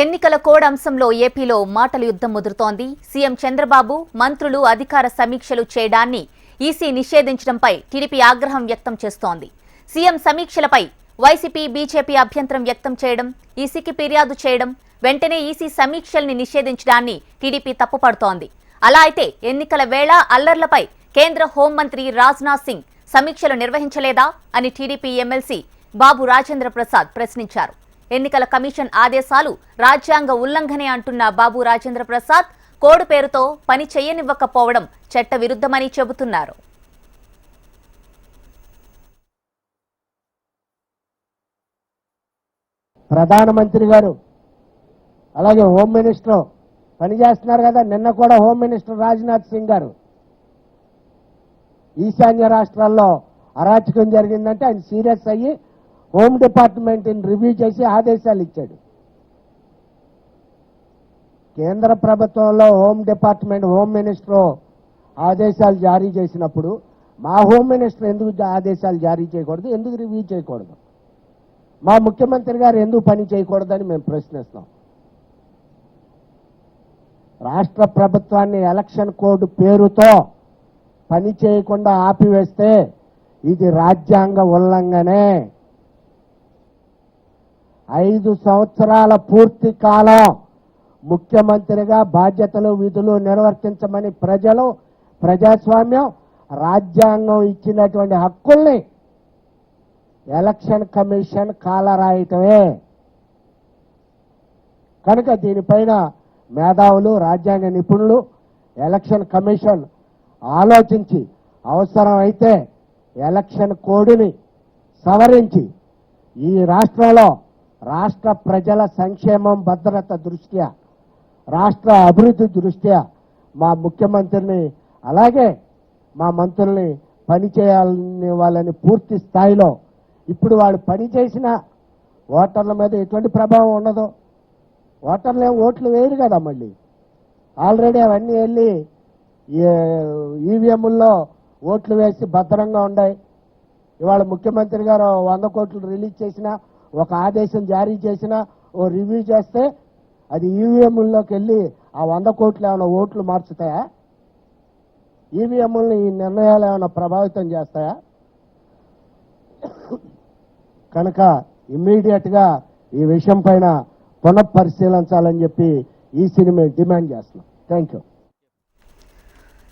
ఎన్నికల కోడ్ అంశంలో ఏపీలో మాటల యుద్ధం ముదురుతోంది. సీఎం చంద్రబాబు మంత్రులు అధికార సమీక్షలు చేయడాన్ని ఈసీ నిషేధించడంపై టీడీపీ ఆగ్రహం వ్యక్తం చేస్తోంది. సీఎం సమీక్షలపై వైసీపీ, బీజేపీ అభ్యంతరం వ్యక్తం చేయడం, ఈసీకి ఫిర్యాదు చేయడం, వెంటనే ఈసీ సమీక్షల్ని నిషేధించడాన్ని టీడీపీ తప్పుపడుతోంది. అలా అయితే ఎన్నికల వేళ అల్లర్లపై కేంద్ర హోంమంత్రి రాజ్నాథ్ సింగ్ సమీక్షలు నిర్వహించలేదా అని టీడీపీ ఎమ్మెల్సీ బాబు రాజేంద్ర ప్రసాద్ ప్రశ్నించారు. ఎన్నికల కమిషన్ ఆదేశాలు రాజ్యాంగ ఉల్లంఘనే అంటున్న బాబు రాజేంద్ర ప్రసాద్ కోడ్ పేరుతో పని చేయనివ్వకపోవడం చట్ట విరుద్ధమని చెబుతున్నారు. ప్రధానమంత్రి గారు అలాగే హోమ్ మినిస్టర్ పనిచేస్తున్నారు కదా. నిన్న కూడా హోమ్ మినిస్టర్ రాజ్నాథ్ సింగ్ గారు ఈశాన్య రాష్ట్రాల్లో అరాచకం జరిగిందంటే ఆయన సీరియస్ అయ్యి హోమ్ డిపార్ట్మెంట్ని రివ్యూ చేసి ఆదేశాలు ఇచ్చాడు. కేంద్ర ప్రభుత్వంలో హోమ్ డిపార్ట్మెంట్ హోమ్ మినిస్టర్ ఆదేశాలు జారీ చేసినప్పుడు మా హోమ్ మినిస్టర్ ఎందుకు ఆదేశాలు జారీ చేయకూడదు, ఎందుకు రివ్యూ చేయకూడదు, మా ముఖ్యమంత్రి గారు ఎందుకు పని చేయకూడదని మేము ప్రశ్నిస్తాం. రాష్ట్ర ప్రభుత్వాన్ని ఎలక్షన్ కోడ్ పేరుతో పని చేయకుండా ఆపివేస్తే ఇది రాజ్యాంగ ఉల్లంఘనే. 5 సంవత్సరాల పూర్తి కాలం ముఖ్యమంత్రిగా బాధ్యతలు విధులు నిర్వర్తించమని ప్రజాస్వామ్యం రాజ్యాంగం ఇచ్చినటువంటి హక్కుల్ని ఎలక్షన్ కమిషన్ కాలరాయటమే. కనుక దీనిపైన మేధావులు, రాజ్యాంగ నిపుణులు, ఎలక్షన్ కమిషన్ ఆలోచించి అవసరం అయితే ఎలక్షన్ కోడ్ని సవరించి ఈ రాష్ట్రంలో రాష్ట్ర ప్రజల సంక్షేమం, భద్రత దృష్ట్యా, రాష్ట్ర అభివృద్ధి దృష్ట్యా మా ముఖ్యమంత్రిని అలాగే మా మంత్రుల్ని పనిచేయాలని వాళ్ళని పూర్తి స్థాయిలో ఇప్పుడు వాళ్ళు పనిచేసిన ఓటర్ల మీద ఎటువంటి ప్రభావం ఉండదు. ఓటర్లు ఏం ఓట్లు వేయరు కదా. మళ్ళీ ఆల్రెడీ అవన్నీ వెళ్ళి ఈవీఎంల్లో ఓట్లు వేసి భద్రంగా ఉన్నాయి. ఇవాళ ముఖ్యమంత్రి గారు 100 కోట్లు రిలీజ్ చేసినా, ఒక ఆదేశం జారీ చేసినా, ఓ రివ్యూ చేస్తే అది ఈవీఎంల్లోకి వెళ్ళి ఆ 100 కోట్లు ఏమైనా ఓట్లు మార్చుతాయా? ఈవీఎంలని ఈ నిర్ణయాలు ఏమైనా ప్రభావితం చేస్తాయా? కనుక ఇమ్మీడియట్గా ఈ విషయం పైన పునఃపరిశీలించాలని చెప్పి ఈసీని మేము డిమాండ్ చేస్తున్నాం. Thank you.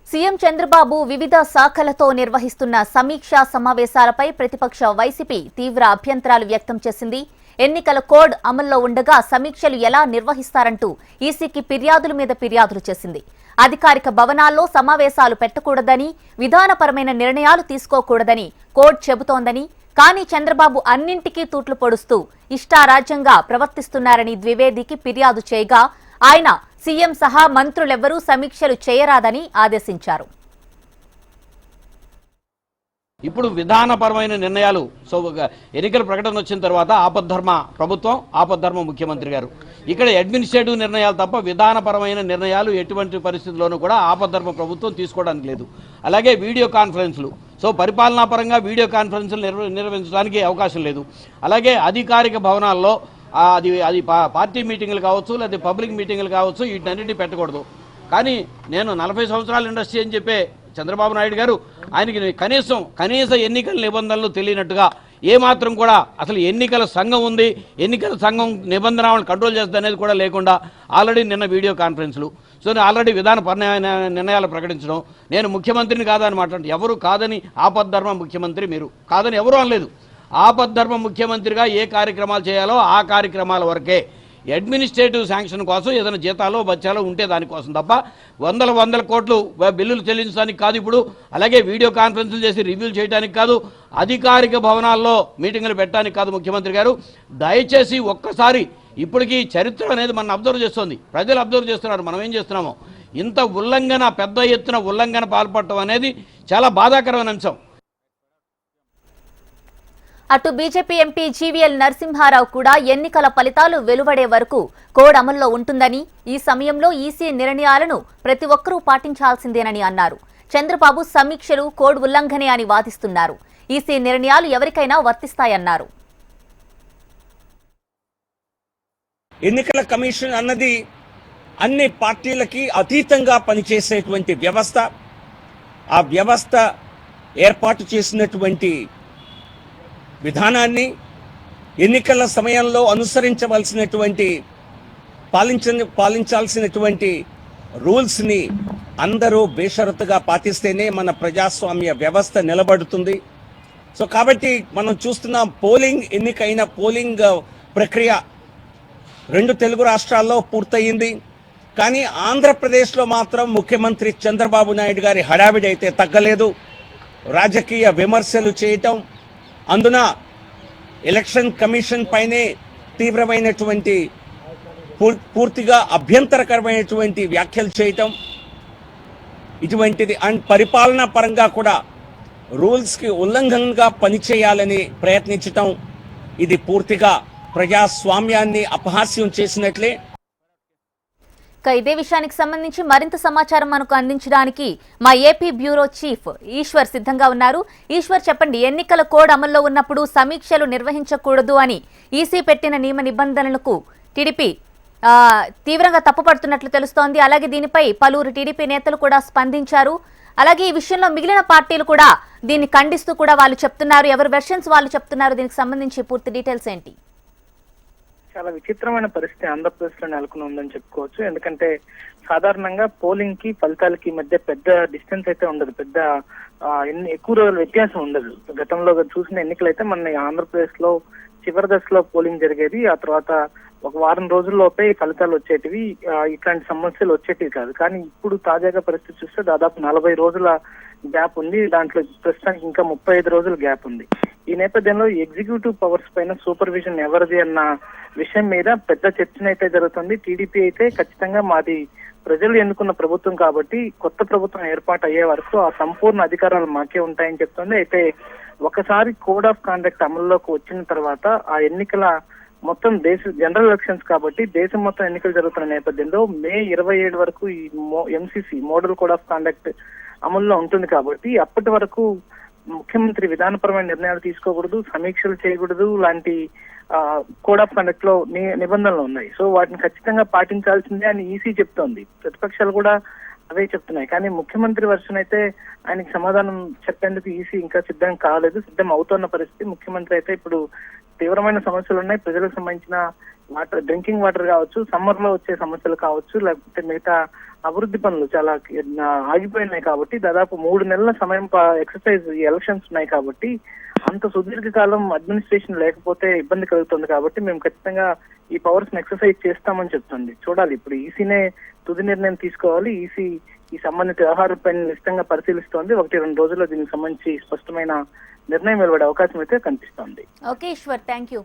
సీఎం చంద్రబాబు వివిధ శాఖలతో నిర్వహిస్తున్న సమీక్షా సమావేశాలపై ప్రతిపక్ష వైసీపీ తీవ్ర అభ్యంతరాలు వ్యక్తం చేసింది. ఎన్నికల కోడ్ అమల్లో ఉండగా సమీక్షలు ఎలా నిర్వహిస్తారంటూ ఈసీకి ఫిర్యాదుల మీద ఫిర్యాదులు చేసింది. అధికారిక భవనాల్లో సమావేశాలు పెట్టకూడదని, విధానపరమైన నిర్ణయాలు తీసుకోకూడదని కోడ్ చెబుతోందని, కానీ చంద్రబాబు అన్నింటికీ తూట్లు పొడుస్తూ ఇష్టారాజ్యంగా ప్రవర్తిస్తున్నారని ద్వివేదికి ఫిర్యాదు చేయగా ఆయన సీఎం సహా మంత్రులెవ్వరూ సమీక్షలు చేయరాదని ఆదేశించారు. ఇప్పుడు విధానపరమైన నిర్ణయాలు ఎన్నికల ప్రకటన వచ్చిన తర్వాత ఆపద్ధర్మ ప్రభుత్వం, ఆపద్ధర్మ ముఖ్యమంత్రి గారు. ఇక్కడ అడ్మినిస్ట్రేటివ్ నిర్ణయాలు తప్ప విధానపరమైన నిర్ణయాలు ఎటువంటి పరిస్థితుల్లోనూ కూడా ఆపద్ధర్మ ప్రభుత్వం తీసుకోవడానికి లేదు. అలాగే వీడియో కాన్ఫరెన్స్లు, పరిపాలనా పరంగా వీడియో కాన్ఫరెన్స్లు నిర్వహించడానికి అవకాశం లేదు. అలాగే అధికారిక భవనాల్లో అది పార్టీ మీటింగులు కావచ్చు, లేదా పబ్లిక్ మీటింగులు కావచ్చు, వీటన్నిటిని పెట్టకూడదు. కానీ నేను 40 సంవత్సరాల ఇండస్ట్రీ అని చెప్పే చంద్రబాబు నాయుడు గారు ఆయనకి కనీస ఎన్నికల నిబంధనలు తెలియనట్టుగా ఏమాత్రం కూడా అసలు ఎన్నికల సంఘం ఉంది, ఎన్నికల సంఘం నిబంధనలను కంట్రోల్ చేస్తుంది అనేది కూడా లేకుండా ఆల్రెడీ నిన్న వీడియో కాన్ఫరెన్స్లు, ఆల్రెడీ నిర్ణయాలు ప్రకటించడం. నేను ముఖ్యమంత్రిని కాదని మాట్లాడుతున్నాను. ఎవరు కాదని, ఆపద్ధర్మ ముఖ్యమంత్రి మీరు కాదని ఎవరూ అనలేదు. ఆపద్ధర్మ ముఖ్యమంత్రిగా ఏ కార్యక్రమాలు చేయాలో ఆ కార్యక్రమాల వరకే, అడ్మినిస్ట్రేటివ్ శాంక్షన్ కోసం ఏదైనా జీతాలో బచ్చాలో ఉంటే దానికోసం తప్ప వందల కోట్లు బిల్లులు చెల్లించడానికి కాదు ఇప్పుడు. అలాగే వీడియో కాన్ఫరెన్స్లు చేసి రివ్యూలు చేయడానికి కాదు, అధికారిక భవనాల్లో మీటింగులు పెట్టడానికి కాదు. ముఖ్యమంత్రి గారు దయచేసి ఒక్కసారి, ఇప్పటికీ చరిత్ర అనేది మనం అబ్జర్వ్ చేస్తుంది, ప్రజలు అబ్జర్వ్ చేస్తున్నారు, మనం ఏం చేస్తున్నామో. ఇంత ఉల్లంఘన, పెద్ద ఎత్తున ఉల్లంఘన పాల్పడటం అనేది చాలా బాధాకరమైన అంశం. అటు బీజేపీ ఎంపీ జీవీఎల్ నరసింహారావు కూడా ఎన్నికల ఫలితాలు వెలువడే వరకు కోడ్ అమల్లో ఉంటుందని, ఈ సమయంలో ఈసీ నిర్ణయాలను ప్రతి ఒక్కరూ పాటించాల్సిందేనని అన్నారు. చంద్రబాబు సమీక్షలు కోడ్ ఉల్లంఘనే అని వాదిస్తున్నారు. ఈసీ నిర్ణయాలు ఎవరికైనా వర్తిస్తాయన్నారు. ఎన్నికల కమిషన్ అన్నది అన్ని పార్టీలకి అతీతంగా పనిచేసేటువంటి వ్యవస్థ. ఆ వ్యవస్థ ఏర్పాటు చేసినటువంటి విధానాన్ని, ఎన్నికల సమయంలో అనుసరించవలసినటువంటి పాలించాల్సినటువంటి రూల్స్ని అందరూ బేషరతుగా పాటిస్తేనే మన ప్రజాస్వామ్య వ్యవస్థ నిలబడుతుంది. సో కాబట్టి మనం చూస్తున్నాం, ఎన్నికైన పోలింగ్ ప్రక్రియ 2 తెలుగు రాష్ట్రాల్లో పూర్తయింది. కానీ ఆంధ్రప్రదేశ్లో మాత్రం ముఖ్యమంత్రి చంద్రబాబు నాయుడు గారి హడావిడి అయితే తగ్గలేదు. రాజకీయ విమర్శలు చేయటం, అందున ఎలక్షన్ కమిషన్ పైనే తీవ్రమైనటువంటి పూర్తిగా అభ్యంతరకరమైనటువంటి వ్యాఖ్యలు చేయటం, ఇటువంటిది అండ్ పరిపాలనా పరంగా కూడా రూల్స్కి ఉల్లంఘనగా పనిచేయాలని ప్రయత్నించటం, ఇది పూర్తిగా ప్రజాస్వామ్యాన్ని అపహాస్యం చేసినట్లే. ఇదే విషయానికి సంబంధించి మరింత సమాచారం మనకు అందించడానికి మా ఏపీ బ్యూరో చీఫ్ ఈశ్వర్ సిద్ధంగా ఉన్నారు. ఈశ్వర్, చెప్పండి, ఎన్నికల కోడ్ అమల్లో ఉన్నప్పుడు సమీక్షలు నిర్వహించకూడదు అని ఈసీ పెట్టిన నియమ నిబంధనలకు టీడీపీ తీవ్రంగా తప్పుపడుతున్నట్లు తెలుస్తోంది. అలాగే దీనిపై పలువురు టీడీపీ నేతలు కూడా స్పందించారు. అలాగే ఈ విషయంలో మిగిలిన పార్టీలు కూడా దీన్ని ఖండిస్తూ కూడా వాళ్ళు చెప్తున్నారు. ఎవరి వెర్షన్స్ వాళ్ళు చెప్తున్నారు, దీనికి సంబంధించి పూర్తి డీటెయిల్స్ ఏంటి? చాలా విచిత్రమైన పరిస్థితి ఆంధ్రప్రదేశ్ లో నెలకొని ఉందని చెప్పుకోవచ్చు. ఎందుకంటే సాధారణంగా పోలింగ్ కి ఫలితాలకి మధ్య పెద్ద డిస్టెన్స్ అయితే ఉండదు, పెద్ద ఎక్కువ రోజుల వ్యత్యాసం ఉండదు. గతంలో చూసిన ఎన్నికలైతే మన ఆంధ్రప్రదేశ్ లో చివరి దశలో పోలింగ్ జరిగేది, ఆ తర్వాత ఒక వారం రోజుల్లోపే ఫలితాలు వచ్చేటివి, ఇట్లాంటి సమస్యలు వచ్చేటివి కాదు. కానీ ఇప్పుడు తాజాగా పరిస్థితి చూస్తే దాదాపు 40 రోజుల గ్యాప్ ఉంది. దాంట్లో ప్రస్తుతానికి ఇంకా 35 రోజుల గ్యాప్ ఉంది. ఈ నేపథ్యంలో ఎగ్జిక్యూటివ్ పవర్స్ పైన సూపర్విజన్ ఎవరిది అన్న విషయం మీద పెద్ద చర్చనైతే జరుగుతుంది. టీడీపీ అయితే ఖచ్చితంగా మాది ప్రజలు ఎన్నుకున్న ప్రభుత్వం కాబట్టి కొత్త ప్రభుత్వం ఏర్పాటు అయ్యే వరకు ఆ సంపూర్ణ అధికారాలు మాకే ఉంటాయని చెప్తుంది. అయితే ఒకసారి కోడ్ ఆఫ్ కాండక్ట్ అమల్లోకి వచ్చిన తర్వాత ఆ ఎన్నికల మొత్తం జనరల్ ఎలక్షన్స్ కాబట్టి దేశం మొత్తం ఎన్నికలు జరుగుతున్న నేపథ్యంలో మే 27 వరకు ఈ MCC model code of conduct అమల్లో ఉంటుంది కాబట్టి అప్పటి వరకు ముఖ్యమంత్రి విధానపరమైన నిర్ణయాలు తీసుకోకూడదు, సమీక్షలు చేయకూడదు లాంటి కోడ్ ఆఫ్ కండక్ట్ లో నిబంధనలు ఉన్నాయి. సో వాటిని ఖచ్చితంగా పాటించాల్సిందే అని ఈసీ చెప్తోంది. ప్రతిపక్షాలు కూడా అవే చెప్తున్నాయి. కానీ ముఖ్యమంత్రి వర్షన్ అయితే ఆయనకి సమాధానం చెప్పేందుకు ఈసీ ఇంకా సిద్ధం కాలేదు, సిద్ధం అవుతున్న పరిస్థితి. ముఖ్యమంత్రి అయితే ఇప్పుడు తీవ్రమైన సమస్యలు ఉన్నాయి, ప్రజలకు సంబంధించిన వాటర్, డ్రింకింగ్ వాటర్ కావచ్చు, సమ్మర్ లో వచ్చే సమస్యలు కావచ్చు, లేకపోతే మిగతా అభివృద్ధి పనులు చాలా ఆగిపోయినాయి కాబట్టి దాదాపు 3 నెలల సమయం ఎక్సర్సైజ్ ఎలక్షన్స్ ఉన్నాయి కాబట్టి అంత సుదీర్ఘకాలం అడ్మినిస్ట్రేషన్ లేకపోతే ఇబ్బంది కలుగుతుంది. కాబట్టి మేము ఖచ్చితంగా ఈ పవర్స్ ని ఎక్సర్సైజ్ చేస్తామని చెప్తుంది. చూడాలి, ఇప్పుడు ఈసీనే తుది నిర్ణయం తీసుకోవాలి. ఈసీ ఈ సంబంధిత వ్యవహారంపై నిశ్చితంగా పరిశీలిస్తోంది. 1-2 రోజుల్లో దీనికి సంబంధించి స్పష్టమైన నిర్ణయం వెలువడే అవకాశం అయితే కనిపిస్తోంది. Okay Eshwar, thank you.